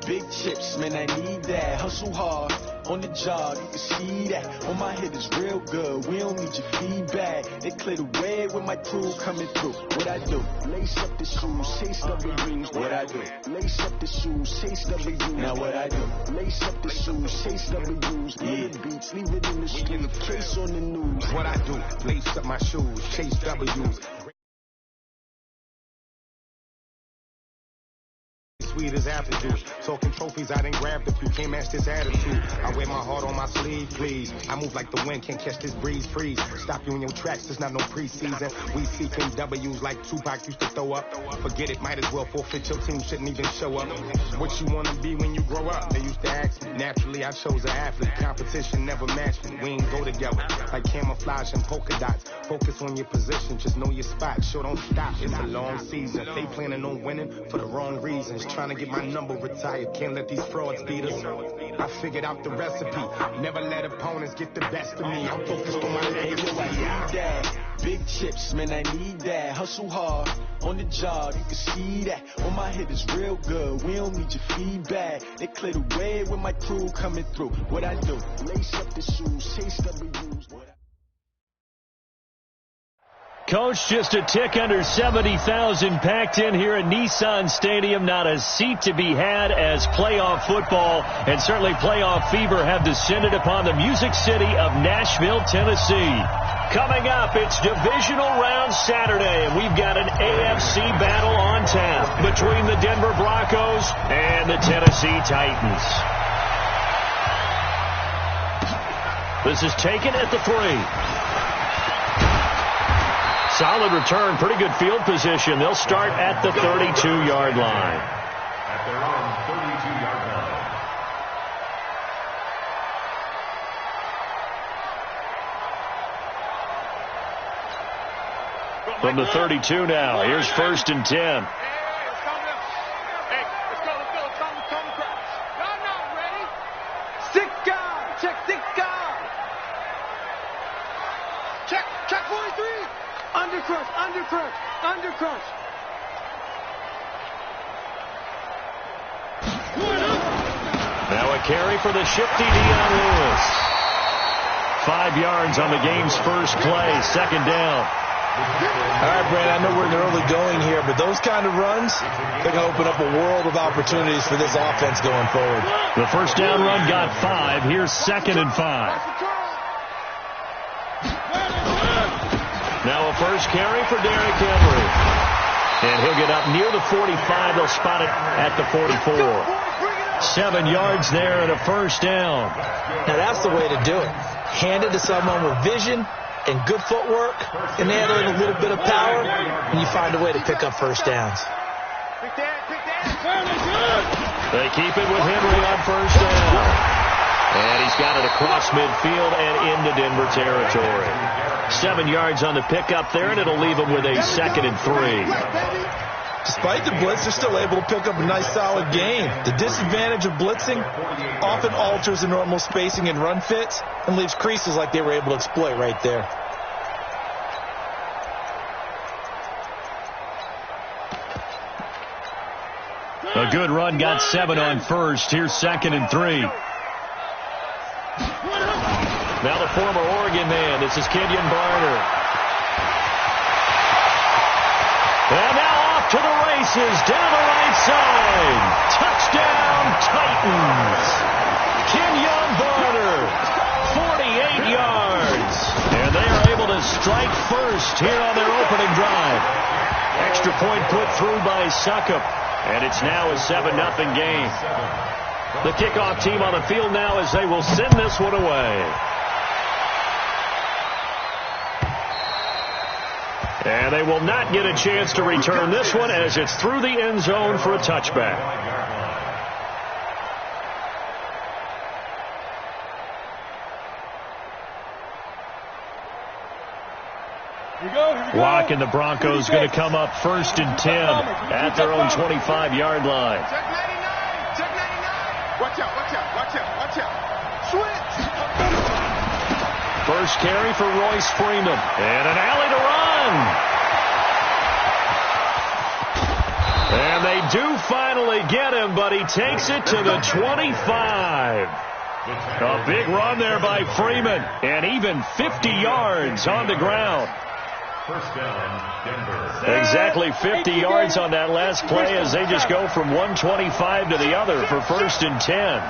Big chips, man, I need that. Hustle hard on the job, you can see that. On my head is real good, we don't need your feedback. They clear the way with my crew coming through. What I do? Lace up the shoes, chase W's. What I do? Lace up the shoes, chase W's. Now what I do? Lace up the shoes, chase W's. Yeah, beats, leave it in the street, case on the news. What I do? Lace up my shoes, chase W's. Sweet as apple juice. Talking trophies, I didn't grab the few. Can't match this attitude. I wear my heart on my sleeve, please. I move like the wind, can't catch this breeze, freeze. Stop you in your tracks, there's not no preseason. We seeking W's like Tupac used to throw up. Forget it, might as well forfeit. Your team shouldn't even show up. What you wanna be when you grow up? They used to ask me. Naturally, I chose an athlete. Competition never matched me. We ain't go together like camouflage and polka dots. Focus on your position, just know your spot. Sure, don't stop. It's a long season. They planning on winning for the wrong reasons. Trying to get my number retired. Can't let these frauds beat us. I figured out the recipe. Never let opponents get the best of me. I'm focused on my legacy. I need that. Big chips, man, I need that. Hustle hard on the job, you can see that. On my head is real good, we don't need your feedback. They clear the way with my crew coming through. What I do? Lace up the shoes, chase W's. Coach, just a tick under 70,000 packed in here at Nissan Stadium. Not a seat to be had as playoff football and certainly playoff fever have descended upon the Music City of Nashville, Tennessee. Coming up, it's divisional round Saturday, and we've got an AFC battle on tap between the Denver Broncos and the Tennessee Titans. This is taken at the 3. Solid return, pretty good field position. They'll start at the 32-yard line. At their own 32-yard line. From the 32 now, here's 1st and 10. Undercrush. Now a carry for the shifty Dion Lewis. 5 yards on the game's first play, 2nd down. All right, Brad, I know we're in the early going here, but those kind of runs, they're going to open up a world of opportunities for this offense going forward. The first down run got 5. Here's 2nd and 5. Now a first carry for Derrick Henry. And he'll get up near the 45. They'll spot it at the 44. 7 yards there and a first down. Now that's the way to do it. Hand it to someone with vision and good footwork, and add in a little bit of power, and you find a way to pick up first downs. They keep it with Henry on first down. And he's got it across midfield and into Denver territory. 7 yards on the pickup there, and it'll leave him with a 2nd and 3. Despite the blitz, they're still able to pick up a nice, solid gain. The disadvantage of blitzing often alters the normal spacing and run fits and leaves creases like they were able to exploit right there. A good run, got 7 on first. Here's 2nd and 3. Now the former Oregon man. This is Kenyon Barner. And now off to the races down the right side. Touchdown Titans. Kenyon Barner, 48 yards. And they are able to strike first here on their opening drive. Extra point put through by Succop. And it's now a 7-0 game. The kickoff team on the field now as they will send this one away. And they will not get a chance to return this one as it's through the end zone for a touchback. Lock and the Broncos going to come up 1st and 10 at their own 25-yard line. Check 99. Watch out. Switch. First carry for Royce Freeman. And an alley to run. And they do finally get him, but he takes it to the 25. A big run there by Freeman, and even 50 yards on the ground. First down, Denver. Exactly 50 yards on that last play as they just go from 125 to the other for 1st and 10.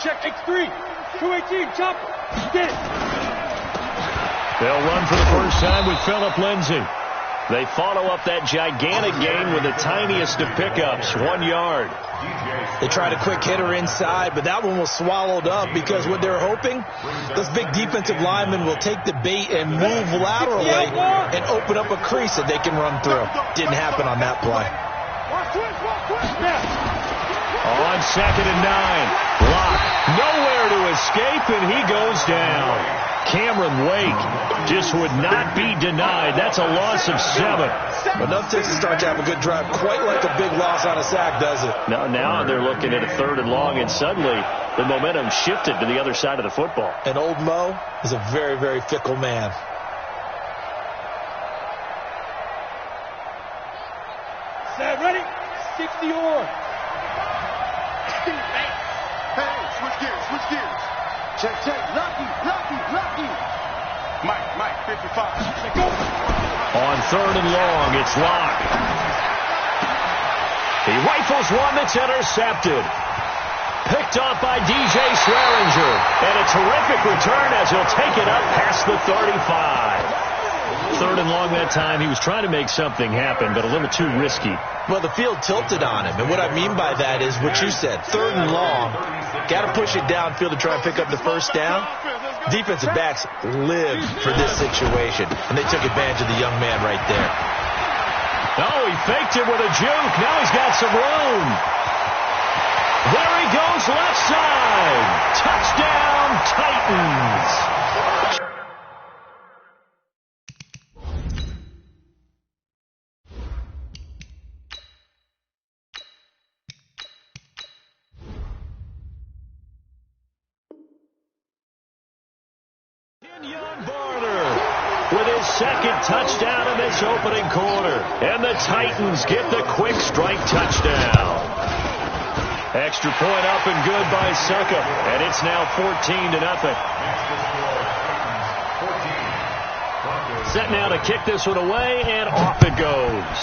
Check X3. 218, chopper. Get it. They'll run for the first time with Phillip Lindsay. They follow up that gigantic gain with the tiniest of pickups, 1 yard. They tried a quick hitter inside, but that one was swallowed up because what they're hoping, those big defensive linemen will take the bait and move laterally and open up a crease that they can run through. Didn't happen on that play. On 2nd and 9, Locke nowhere to escape, and he goes down. Cameron Wake just would not be denied. That's a loss of 7. Enough to start to have a good drive, quite like a big loss on a sack, does it? Now they're looking at a 3rd and long, and suddenly the momentum shifted to the other side of the football. And old Mo is a very, very fickle man. Set, ready? 60 or. Hey, switch gears. Check. Lucky. Mike, 55. On 3rd and long, it's Locke. He rifles one that's intercepted. Picked off by DJ Swearinger. And a terrific return as he'll take it up past the 35. 3rd and long that time. He was trying to make something happen, but a little too risky. Well, the field tilted on him. And what I mean by that is what you said. 3rd and long. Got to push it downfield to try and pick up the first down. Defensive backs live for this situation, and they took advantage of the young man right there. Oh, he faked it with a juke. Now he's got some room. There he goes, left side. Touchdown, Titans. With his 2nd touchdown in this opening quarter. And the Titans get the quick strike touchdown. Extra point up and good by Suckup. And it's now 14-0. Set now to kick this one away, and off it goes.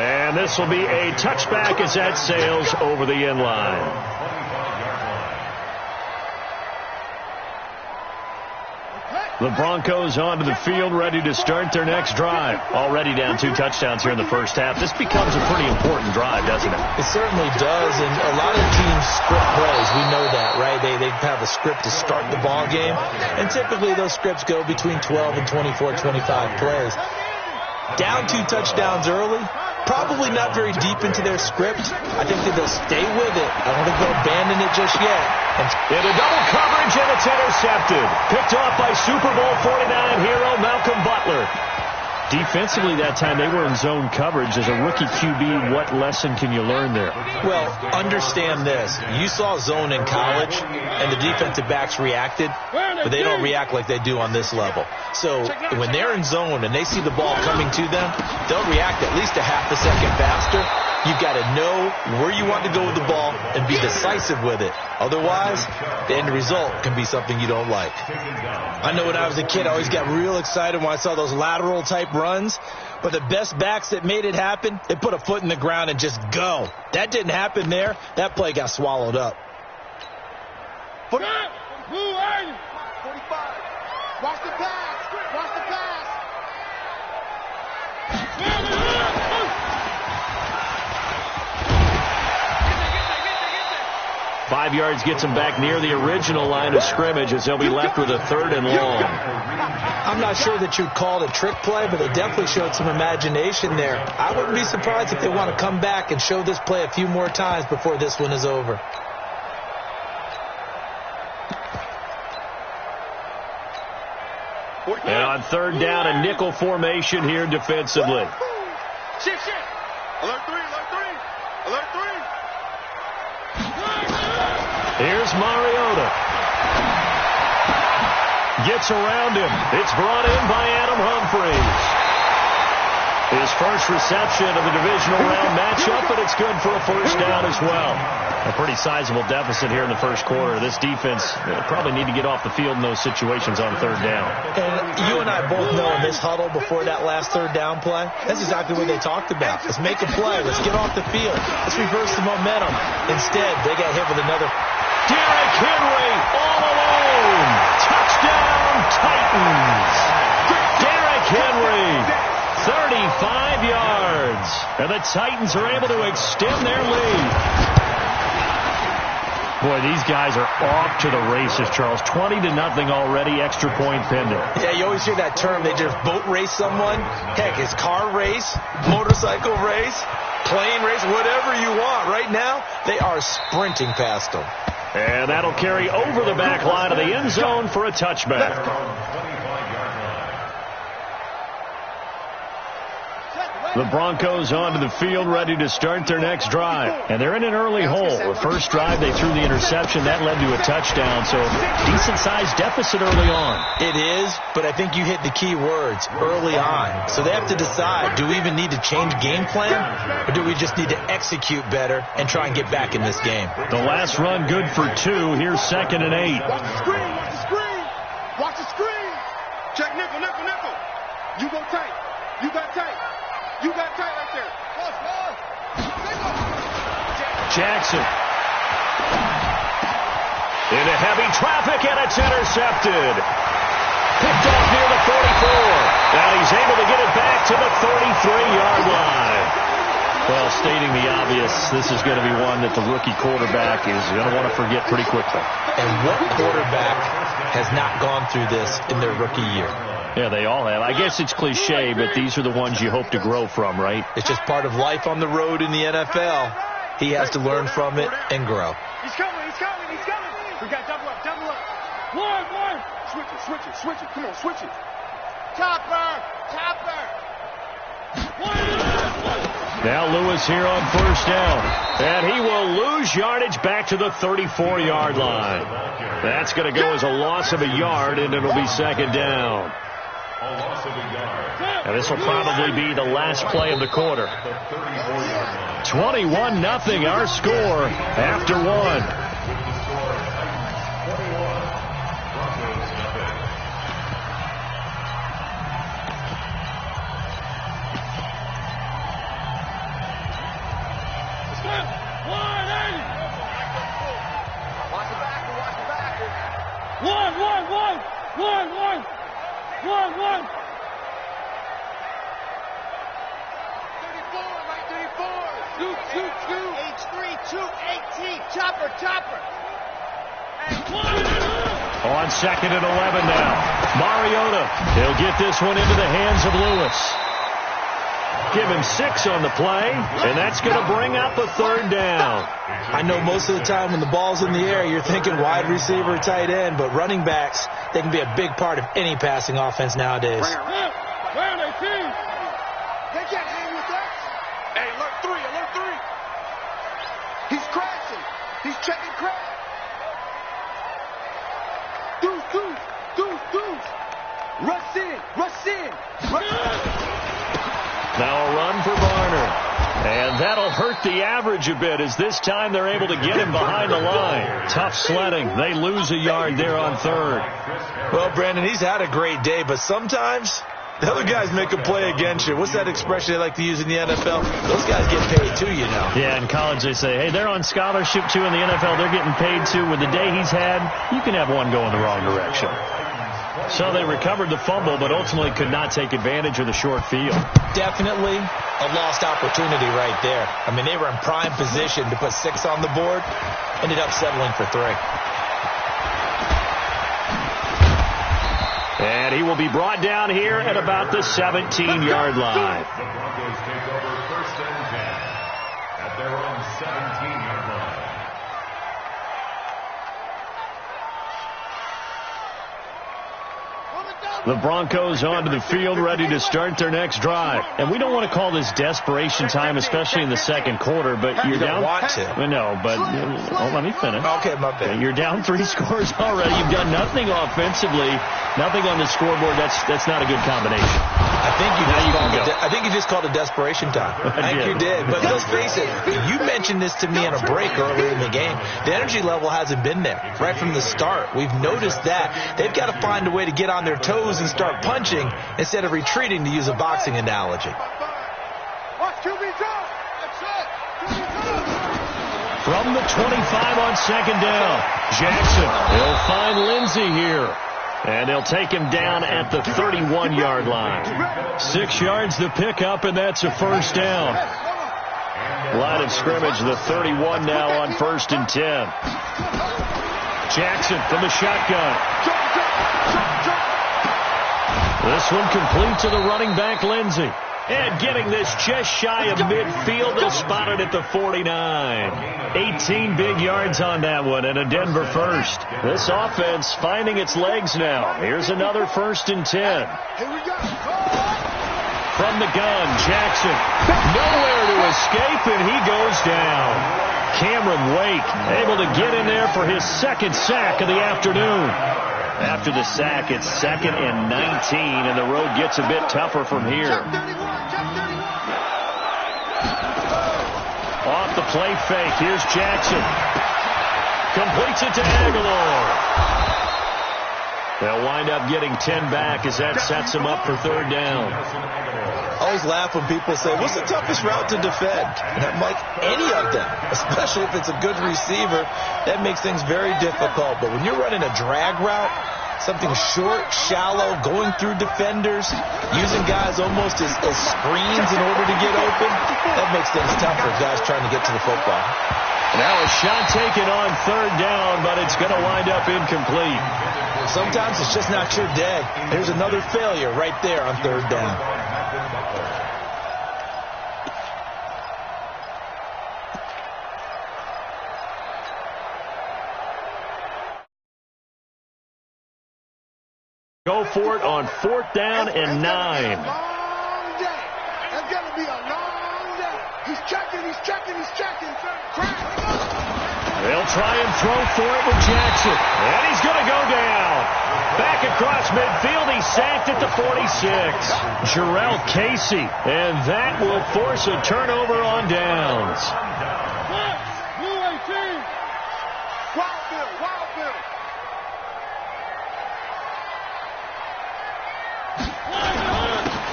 And this will be a touchback as that sails over the end line. The Broncos onto the field, ready to start their next drive. Already down 2 touchdowns here in the first half. This becomes a pretty important drive, doesn't it? It certainly does, and a lot of teams script plays. We know that, right? They have a script to start the ball game, and typically those scripts go between 12 and 24, 25 plays. Down 2 touchdowns early, probably not very deep into their script. I think that they'll stay with it. I don't think they'll abandon it just yet. Into double coverage, and it's intercepted. Picked off by Super Bowl 49 hero Malcolm Butler. Defensively that time, they were in zone coverage. As a rookie QB, what lesson can you learn there? Well, understand this. You saw zone in college, and the defensive backs reacted, but they don't react like they do on this level. So when they're in zone and they see the ball coming to them, they'll react at least a half a second faster. You've got to know where you want to go with the ball and be decisive with it. Otherwise, the end result can be something you don't like. I know when I was a kid, I always got real excited when I saw those lateral type runs. But the best backs that made it happen, they put a foot in the ground and just go. That didn't happen there. That play got swallowed up. Who are you? 45. Watch the pass. Watch the pass. 5 yards gets them back near the original line of scrimmage as they'll be left with a 3rd and long. I'm not sure that you'd call it a trick play, but they definitely showed some imagination there. I wouldn't be surprised if they want to come back and show this play a few more times before this one is over. And on 3rd down, a nickel formation here defensively. Shift. Alert 3. Here's Mariota. Gets around him. It's brought in by Adam Humphries. His first reception of the divisional round matchup, but it's good for a first down as well. A pretty sizable deficit here in the first quarter. This defense probably need to get off the field in those situations on third down. And you and I both know in this huddle before that last third down play, that's exactly what they talked about. Let's make a play. Let's get off the field. Let's reverse the momentum. Instead, they got hit with another. Derrick Henry all alone. Touchdown, Titans. Derrick Henry. 35 yards. And the Titans are able to extend their lead. Boy, these guys are off to the races, Charles. 20-0 already, extra point pending. Yeah, you always hear that term. They just boat race someone. Heck, it's car race, motorcycle race, plane race, whatever you want. Right now, they are sprinting past them. And that'll carry over the back line of the end zone for a touchback. The Broncos onto the field, ready to start their next drive. And they're in an early hole. The first drive, they threw the interception. That led to a touchdown, so decent-sized deficit early on. It is, but I think you hit the key words, early on. So they have to decide, do we even need to change game plan, or do we just need to execute better and try and get back in this game? The last run good for 2. Here's 2nd and 8. Watch the screen, watch the screen. Watch the screen. Check nickel, nickel, nickel. You go tight. You got tight. You got tight right there. Jackson. Into heavy traffic, and it's intercepted. Picked off near the 44. And he's able to get it back to the 33-yard line. Well, stating the obvious, this is going to be one that the rookie quarterback is going to want to forget pretty quickly. And what quarterback has not gone through this in their rookie year? Yeah, they all have. I guess it's cliche, but these are the ones you hope to grow from, right? It's just part of life on the road in the NFL. He has to learn from it and grow. He's coming, he's coming, he's coming. We got double up, double up. One. Switch it, switch it, switch it. Come on, switch it. Topper. Now Lewis here on first down. And he will lose yardage back to the 34-yard line. That's going to go as a loss of a yard, and it'll be 2nd down. And this will probably be the last play of the quarter. 21-0 our score after 1. One. 34. H3, 218. Chopper. On 2nd and 11 now. Mariota. He'll get this one into the hands of Lewis. Give him 6 on the play, and that's going to bring up a 3rd down. I know most of the time when the ball's in the air, you're thinking wide receiver, tight end, but running backs, they can be a big part of any passing offense nowadays. Where are they, team? They can't hang with us. Hey, alert 3. He's crashing. He's checking crash. Deuce. Rush in. Now a run for Varner. And that'll hurt the average a bit, as this time they're able to get him behind the line. Tough sledding. They lose a yard there on 3rd. Well, Brandon, he's had a great day, but sometimes the other guys make a play against you. What's that expression they like to use in the NFL? Those guys get paid too, you know. Yeah, in college they say, hey, they're on scholarship too. In the NFL, they're getting paid too. With the day he's had, you can have one go in the wrong direction. So they recovered the fumble, but ultimately could not take advantage of the short field. Definitely a lost opportunity right there. I mean, they were in prime position to put 6 on the board. Ended up settling for 3. And he will be brought down here at about the 17-yard line. The Broncos take over 1st and 10 at their own 17-yard line. The Broncos onto the field, ready to start their next drive. And we don't want to call this desperation time, especially in the second quarter, but you're down. Want to. No, but let me finish. Okay, my bad. You're down 3 scores already. You've done nothing offensively, nothing on the scoreboard. That's not a good combination. I think you just called it desperation time. I think you did. But let's face it, you mentioned this to me on a break earlier in the game. The energy level hasn't been there right from the start. We've noticed that. They've got to find a way to get on their toes and start punching instead of retreating, to use a boxing analogy. From the 25 on second down, Jackson. He'll find Lindsey here. And they'll take him down at the 31-yard line. 6 yards the pickup, and that's a first down. Line of scrimmage, the 31 now on 1st and 10. Jackson from the shotgun. This one complete to the running back, Lindsey. And getting this just shy of midfield, they'll spot it at the 49. 18 big yards on that one, and a Denver first. This offense finding its legs now. Here's another 1st and 10. Here we go. From the gun, Jackson. Nowhere to escape, and he goes down. Cameron Wake able to get in there for his second sack of the afternoon. After the sack, it's 2nd and 19, and the road gets a bit tougher from here. Off the play fake, here's Jackson. Completes it to Aguilar. They'll wind up getting 10 back as that sets them up for 3rd down. I always laugh when people say, what's the toughest route to defend? And I'm like, any of them, especially if it's a good receiver. That makes things very difficult. But when you're running a drag route, something short, shallow, going through defenders, using guys almost as screens in order to get open, that makes things tough for guys trying to get to the football. Now a shot taken on 3rd down, but it's going to wind up incomplete. Sometimes it's just not your day. There's another failure right there on 3rd down. Go for it on 4th down and 9. It's going to be a long day. He's checking. They'll try and throw for it with Jackson. And he's going to go down. Back across midfield. He's sacked at the 46. Jarrell Casey. And that will force a turnover on downs.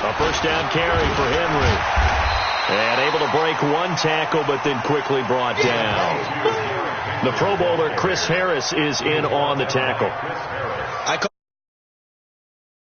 A first down carry for Henry. And able to break one tackle, but then quickly brought down. The Pro Bowler Chris Harris is in on the tackle.